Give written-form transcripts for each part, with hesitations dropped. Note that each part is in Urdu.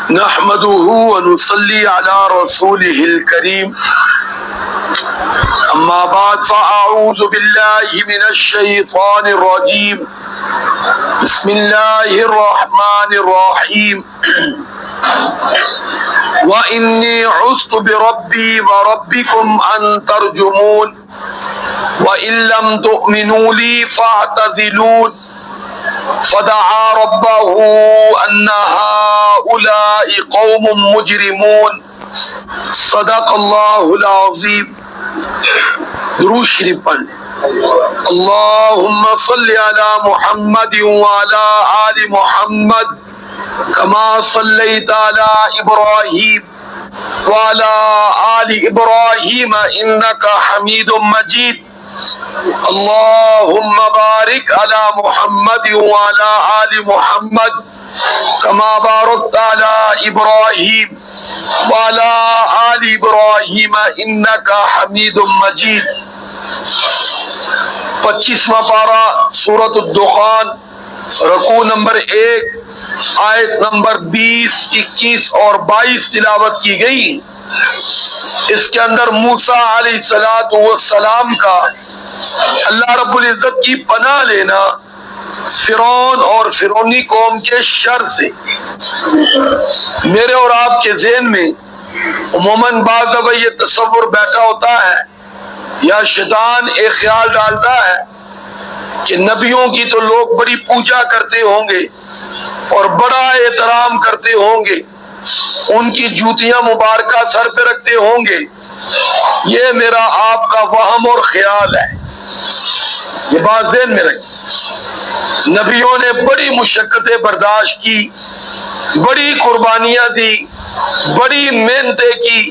نحمده ونصلي على رسوله الكريم أما بعد فأعوذ بالله من الشيطان الرجيم بسم الله الرحمن الرحيم وإني عذت بربي وربكم أن ترجمون وإن لم تؤمنوا لي فاعتزلون فدعا ربه أن هؤلاء قوم مجرمون صدق الله العظيم. درود شریف پڑھ لیں. اللهم صل على محمد وعلى آل محمد كما صليت على إبراهيم وعلى آل إبراهيم إنك حميد مجيد. اللهم بارك على محمد وعلى آل محمد كما باركت على إبراهيم وعلى آل إبراهيم إنك حميد مجيد. 25واں پارہ سورۃ الدخان، رکوع نمبر 1، آیت نمبر 20، 21 اور 22 تلاوت کی گئی. اس کے اندر موسیٰ علیہ السلام کا اللہ رب العزت کی پناہ لینا فرعون اور فرعونی قوم کے شر سے. میرے اور آپ کے ذہن میں عموماً بعض دفعہ یہ تصور بیٹھا ہوتا ہے یا شیطان ایک خیال ڈالتا ہے کہ نبیوں کی تو لوگ بڑی پوجا کرتے ہوں گے اور بڑا احترام کرتے ہوں گے، ان کی جوتیاں مبارکہ سر پہ رکھتے ہوں گے. یہ میرا آپ کا وہم اور خیال ہے، یہ بات ذہن میں رکھیں. نبیوں نے بڑی مشقتیں برداشت کی، بڑی قربانیاں دی، بڑی محنتیں کی،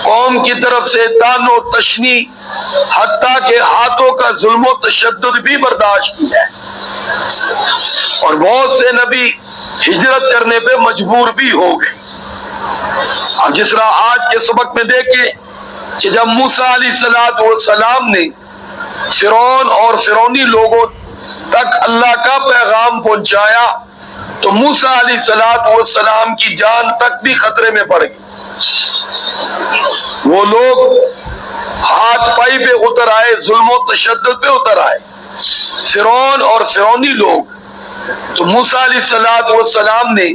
قوم کی طرف سے طعن و تشنی حتیٰ کہ ہاتھوں کا ظلم و تشدد بھی برداشت کی ہے. اور بہت سے نبی ہجرت کرنے پہ مجبور بھی ہو گئے. اب جس طرح آج کے سبق میں دیکھیں کہ جب موسیٰ علیہ السلام نے فرعون اور فرعونی لوگوں تک اللہ کا پیغام پہنچایا تو موسیٰ علیہ السلام کی جان تک بھی خطرے میں پڑ گئی. وہ لوگ ہاتھ پائی پہ اتر آئے، ظلم و تشدد پہ اتر آئے، فرعون اور فرعونی لوگ. تو موسیٰ علیہ السلام نے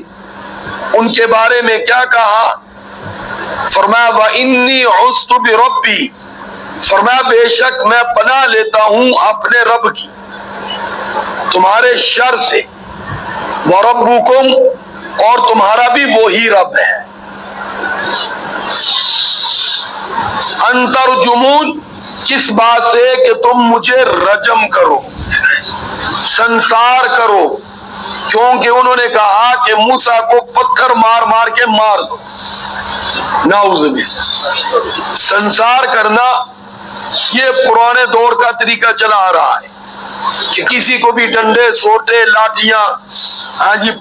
ان کے بارے میں کیا کہا؟ فرمایا وَإِنِّي عُذْتُ بِرَبِّي، فرمایا بے شک میں پناہ لیتا ہوں اپنے رب کی تمہارے شر سے، وَرَبُّكُمْ، اور تمہارا بھی وہی رب ہے. أَن تَرْجُمُونَ، کس بات سے کہ تم مجھے رجم کرو، سنسار کرو، کیونکہ انہوں نے کہا کہ موسیٰ کو پتھر مار مار کے مار دو. نعوذ باللہ. سنسار کرنا یہ پرانے دور کا طریقہ چلا آ رہا ہے کہ کسی کو بھی ڈنڈے، سوٹے، لاٹھیاں،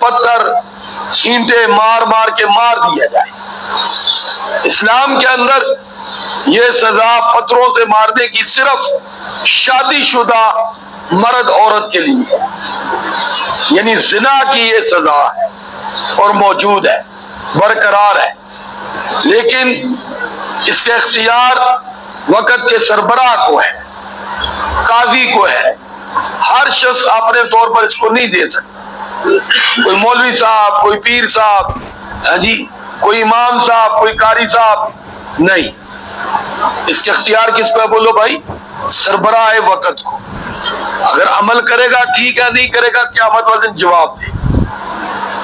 پتھر، اینٹیں مار مار کے مار دیا جائے. اسلام کے اندر یہ سزا پتھروں سے مارنے کی صرف شادی شدہ مرد عورت کے لیے ہے، یعنی زنا کی یہ سزا ہے اور موجود ہے، برقرار ہے. لیکن اس کا اختیار وقت کے سربراہ کو ہے، قاضی کو ہے. ہر شخص اپنے طور پر اس کو نہیں دے سکتا. کوئی مولوی صاحب، کوئی پیر صاحب، کوئی امام صاحب، کوئی قاری صاحب نہیں. اس کے اختیار کس کو ہے؟ بولو بھائی، سربراہ وقت کو. اگر عمل کرے گا ٹھیک ہے، نہیں کرے گا قیامت والے دن جواب دے.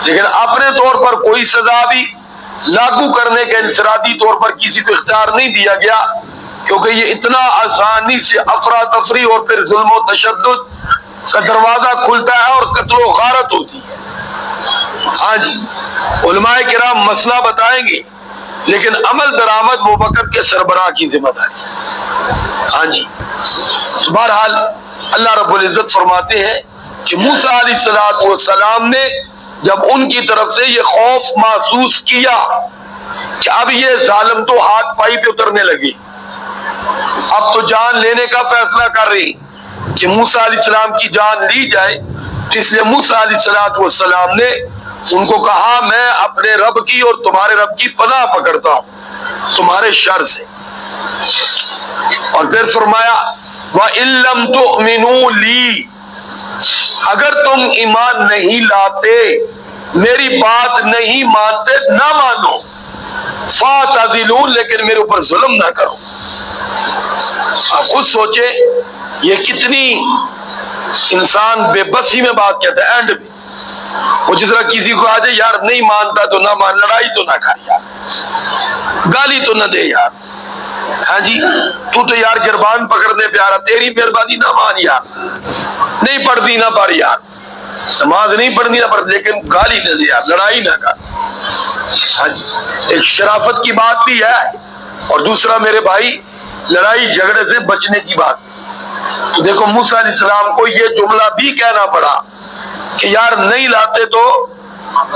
لیکن اپنے طور پر کوئی سزا بھی لاگو کرنے کے انفرادی طور پر کسی کو اختیار نہیں دیا گیا، کیونکہ یہ اتنا آسانی سے افراتفری اور پھر ظلم و تشدد کا دروازہ کھلتا ہے اور قتل و غارت ہوتی ہے. علماء کرام مسئلہ بتائیں گے، لیکن عمل درآمد وہ وقت کے سربراہ کی ذمہ داری. بہرحال اللہ رب العزت فرماتے ہیں کہ موسیٰ علیہ السلام نے جب ان کی طرف سے یہ خوف محسوس کیا کہ اب یہ ظالم تو ہاتھ پائی پہ اترنے لگے، اب تو جان لینے کا فیصلہ کر رہی کہ موسیٰ علیہ السلام کی جان لی جائے، تو اس لیے موسیٰ علیہ السلام نے ان کو کہا میں اپنے رب کی اور تمہارے رب کی پناہ پکڑتا ہوں تمہارے شر سے، اور پھر فرمایا وَإِن لَّمْ تُؤْمِنُوا لِي، اگر تم ایمان نہیں لاتے، میری بات نہیں مانتے، نہ مانو، فَاعْتَزِلُونِ، لیکن میرے اوپر ظلم نہ کرو۔ آپ خود سوچے یہ کتنی انسان بے بسی میں بات کہتا ہے۔ اینڈ بھی وہ جس طرح کسی کو آ جائے یار نہیں مانتا تو نہ مان، لڑائی تو نہ کر یار، گالی تو نہ دے یار، ہاں جی تو یار گربان پکڑنے پہ آ رہا، تیری مہربانی نہ مان یار، نہیں پڑھتی نہ پڑھ یار، نماز نہیں پڑھنی نہ پڑھ، لیکن گالی نہ دے یار، لڑائی نہ کر۔ ہاں جی ایک شرافت کی بات بھی ہے، اور دوسرا میرے بھائی لڑائی جھگڑے سے بچنے کی بات۔ تو دیکھو موسیٰ علیہ السلام کو یہ جملہ بھی کہنا پڑا کہ یار نہیں لاتے تو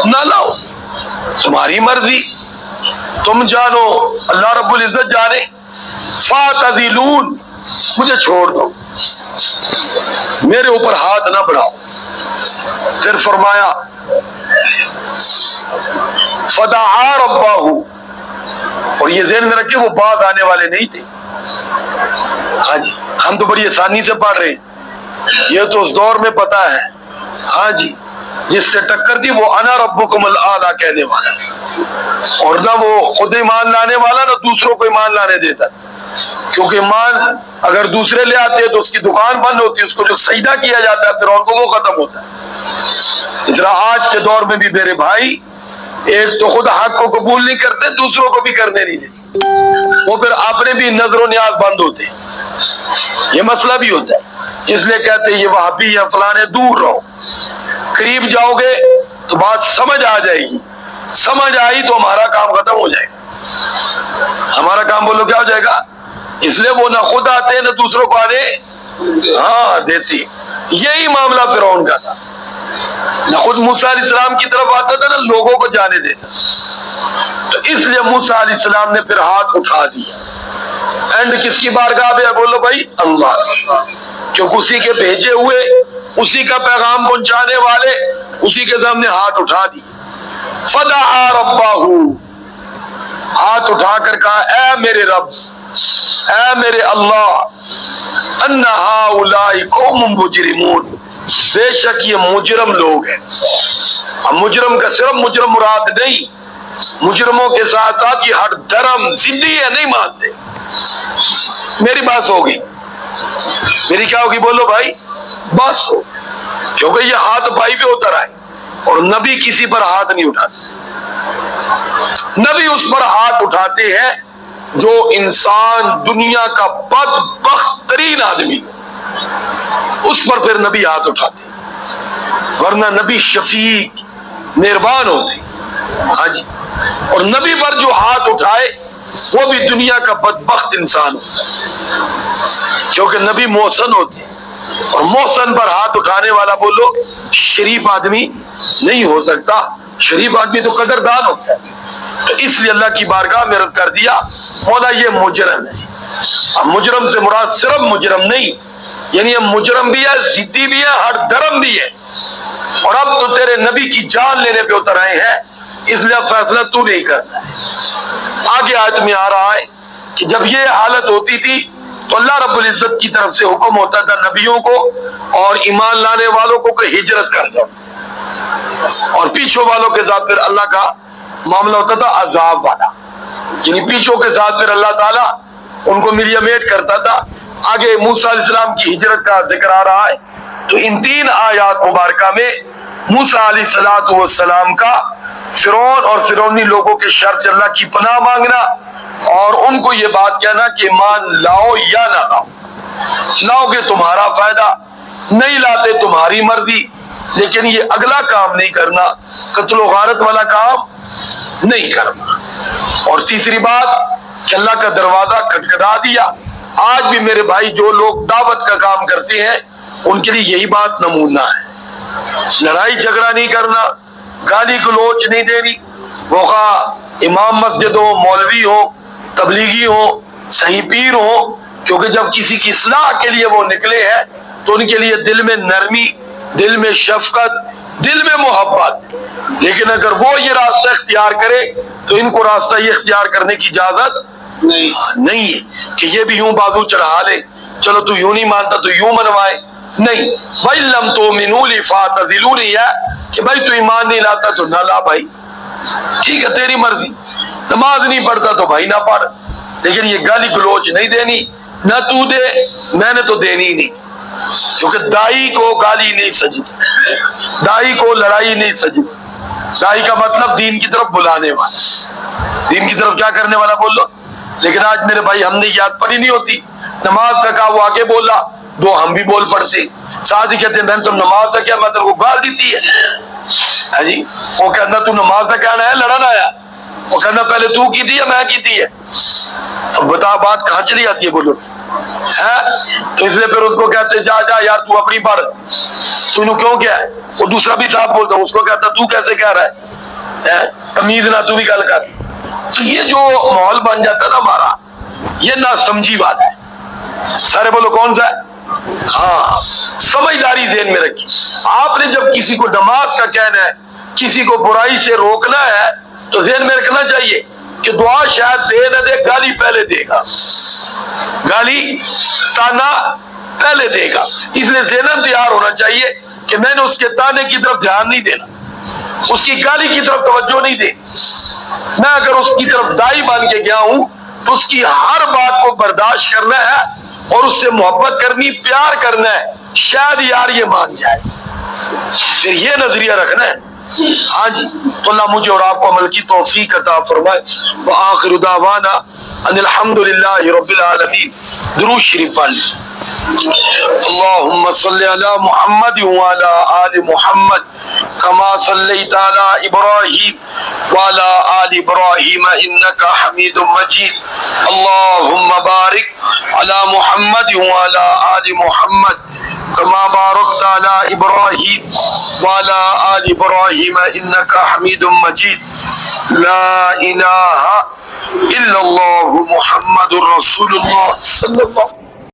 نہ لاؤ، تمہاری مرضی، تم جانو، اللہ رب العزت جانے، فَاعْتَزِلُونِ، مجھے چھوڑ دو، میرے اوپر ہاتھ نہ بڑھاؤ۔ پھر فرمایا فَدَعَا رَبَّهُ، اور یہ ذہن میں رکھے وہ بعد آنے والے نہیں تھے۔ ہاں جی ہم تو بڑی آسانی سے پڑھ رہے ہیں، یہ تو اس دور میں پتا ہے، ہاں جی جس سے ٹکر دی وہ انا ربکم الاعلی کہنے والا، اور نہ وہ خود ایمان لانے والا نہ دوسروں کو ایمان لانے دیتا، کیونکہ ایمان اگر دوسرے لے آتے تو اس کی دکان بند ہوتی، اس کو جو سجدہ کیا جاتا ہے پھر ان کو وہ ختم ہوتا ہے۔ اس طرح آج کے دور میں بھی میرے بھائی ایک تو خود حق کو قبول نہیں کرتے، دوسروں کو بھی کرنے نہیں دیتے، وہ پھر اپنے بھی نظر و نیاز بند ہوتے ہیں، یہ مسئلہ بھی ہوتا ہے، اس لیے کہتے ہیں یہ وہابی یا فلانے، دور رہو، قریب جاؤ گے تو بات سمجھ آ جائے گی، سمجھ آئی تو ہمارا کام ختم ہو جائے گا، ہمارا کام بولو کیا ہو جائے گا، اس لیے وہ نہ خود آتے نہ دوسروں کو آنے ہاں دیتی۔ یہی معاملہ فرعون کا تھا، نہ خود موسیٰ علیہ السلام کی طرف آتا تھا نہ لوگوں کو جانے دیتا، تو اس لیے موسیٰ علیہ السلام نے پھر ہاتھ اٹھا دیا۔ اینڈ کس کی بارگاہ پہ؟ بولو بھائی اللہ، کیونکہ اسی کے بھیجے ہوئے، اسی کا پیغام پہنچانے والے، اسی کے سامنے ہاتھ اٹھا دی۔ فدعا ربہ، ہاتھ اٹھا کر کہا اے میرے رب، اے میرے اللہ، ان ہؤلاء قوم مجرمون، بے شک یہ مجرم لوگ ہیں۔ اب مجرم کا صرف مجرم مراد نہیں، مجرموں کے ساتھ ساتھ یہ ہر دھرم ضدی ہے، نہیں مانتے۔ میری بات ہوگی، میری کیا ہوگی بولو بھائی، بس ہو، کیونکہ یہ ہاتھ بھائی پہ اتر آئے، اور نبی کسی پر ہاتھ نہیں اٹھاتے، نبی اس پر ہاتھ اٹھاتے ہیں جو انسان دنیا کا بدبخت ترین آدمی، اس پر پھر نبی ہاتھ اٹھاتے، ورنہ نبی شفیق مہربان ہوتے، ہاں جی، اور نبی پر جو ہاتھ اٹھائے وہ بھی دنیا کا بدبخت انسان ہوتا ہے، کیونکہ نبی محسن ہوتے ہیں، اور محسن پر ہاتھ اٹھانے والا بولو شریف آدمی نہیں ہو سکتا، شریف آدمی تو قدردان ہوتا ہے۔ تو اس لیے اللہ کی بارگاہ میں عرض کر دیا مولا یہ مجرم ہے۔ اب مجرم سے مراد صرف مجرم نہیں، یعنی یہ مجرم بھی ہے، ضدی بھی ہے، ہر دھرم بھی ہے، اور اب تو تیرے نبی کی جان لینے پہ اتر آئے ہیں، اس لیے فیصلہ تو نہیں کرنا ہے۔ آگے آیت میں آ رہا ہے کہ جب یہ حالت ہوتی تھی تو اللہ رب العزت کی طرف سے حکم ہوتا تھا نبیوں کو اور ایمان لانے والوں کو کہ ہجرت کر جاؤ، اور پیچھوں والوں کے ساتھ پھر اللہ کا معاملہ ہوتا تھا عذاب والا، یعنی پیچھوں کے ساتھ پھر اللہ تعالیٰ ان کو ملیمیٹ کرتا تھا۔ آگے موسیٰ علیہ السلام کی ہجرت کا ذکر آ رہا ہے، تو ان 3 آیات مبارکہ میں موسیٰ علیہ السلام کا فرعون اور فرعونی لوگوں کے شر سے اللہ کی پناہ مانگنا، اور ان کو یہ بات کہنا کہ ایمان لاؤ یا نہ لاؤ، لاؤ گے تمہارا فائدہ، نہیں لاتے تمہاری مرضی، لیکن یہ اگلا کام نہیں کرنا، قتل و غارت والا کام نہیں کرنا۔ اور تیسری بات کہ اللہ کا دروازہ کھٹکھٹا دیا۔ آج بھی میرے بھائی جو لوگ دعوت کا کام کرتے ہیں ان کے لیے یہی بات نمونہ ہے، لڑائی جھگڑا نہیں کرنا، گالی گلوچ نہیں دینی، وہ خواہ امام مسجد ہو، مولوی ہو، تبلیغی ہو، صحیح پیر ہو، کیونکہ جب کسی کی اصلاح کے لیے وہ نکلے ہیں تو ان کے لیے دل میں نرمی، دل میں شفقت، دل میں محبت، لیکن اگر وہ یہ راستہ اختیار کرے تو ان کو راستہ یہ اختیار کرنے کی اجازت نہیں ہے کہ یہ بھی یوں بازو چڑھا لے، چلو تو یوں نہیں مانتا تو یوں منوائے، نہیں بھائی لم تؤمنوا لی فاعتزلونی، ہے کہ بھائی تو ایمان نہیں لاتا تو نہ لا بھائی، ٹھیک ہے تیری مرضی، نماز نہیں پڑھتا تو بھائی نہ پڑھ، لیکن یہ گالی گلوچ نہیں دینی، نہ تو دے میں نے تو دینی ہی نہیں، کیونکہ دائی کو گالی نہیں سجدی، دائی کو لڑائی نہیں سجدی، دائی کا مطلب دین کی طرف بلانے والا، دین کی طرف کیا کرنے والا بول لو، لیکن آج میرے بھائی ہم نے یاد پڑھی نہیں ہوتی، نماز کا کہا وہ آگے بولا، دو ہم بھی بول پڑتے، ساتھ ہی کہتے ہیں بہن تم نماز کا کیا مطلب وہ گال دیتی ہے جی، وہ کہنا تو نماز کا کہنا ہے لڑن آیا، وہ کہنا پہلے تو کی تھی یا میں کی تھی ہے، اب بتا بات کہاں چلی جاتی ہے بولو ہے، تو اس لیے پھر اس کو کہتے جا جا یار تو اپنی پڑھ، تو انہوں کیوں کیا ہے، وہ دوسرا بھی صاحب بولتا اس کو کہتا تو کیسے کہہ رہا ہے، تمیز نہ تو بھی گل کر، تو یہ جو ماحول بن جاتا ہے نا ہمارا، یہ نہ سمجھی بات ہے، سارے بولو کون سا ہے، ہاں سمجھداری ذہن میں رکھی، آپ نے جب کسی کو نماز کا کہنا ہے، کسی کو برائی سے روکنا ہے تو ذہن میں رکھنا چاہیے کہ دعا شاید دے نہ دے، گالی پہلے دے گا، گالی تانا پہلے دے گا، اس لیے ذہن تیار ہونا چاہیے کہ میں نے اس کے تانے کی طرف دھیان نہیں دینا، اس کی گالی کی طرف توجہ نہیں دے، میں اگر اس کی طرف دائی بن کے گیا ہوں تو اس کی ہر بات کو برداشت کرنا ہے اور اس سے محبت کرنی، پیار کرنا ہے، شاید یار یہ مان جائے، پھر یہ نظریہ رکھنا ہے، ہاں جی، تو اللہ مجھے اور آپ کو عمل کی توفیق عطا فرمائے، وآخر دعوانا ان الحمدللہ رب العالمین، درود شریف پڑھ لیں۔ اللهم صل على محمد وعلى آل محمد كما صليت على إبراهيم وعلى آل إبراهيم إنك حميد مجيد، اللهم بارك على محمد وعلى آل محمد كما باركت على إبراهيم وعلى آل إبراهيم إنك حميد مجيد، لا إله إلا الله محمد رسول الله صلى الله عليه وسلم۔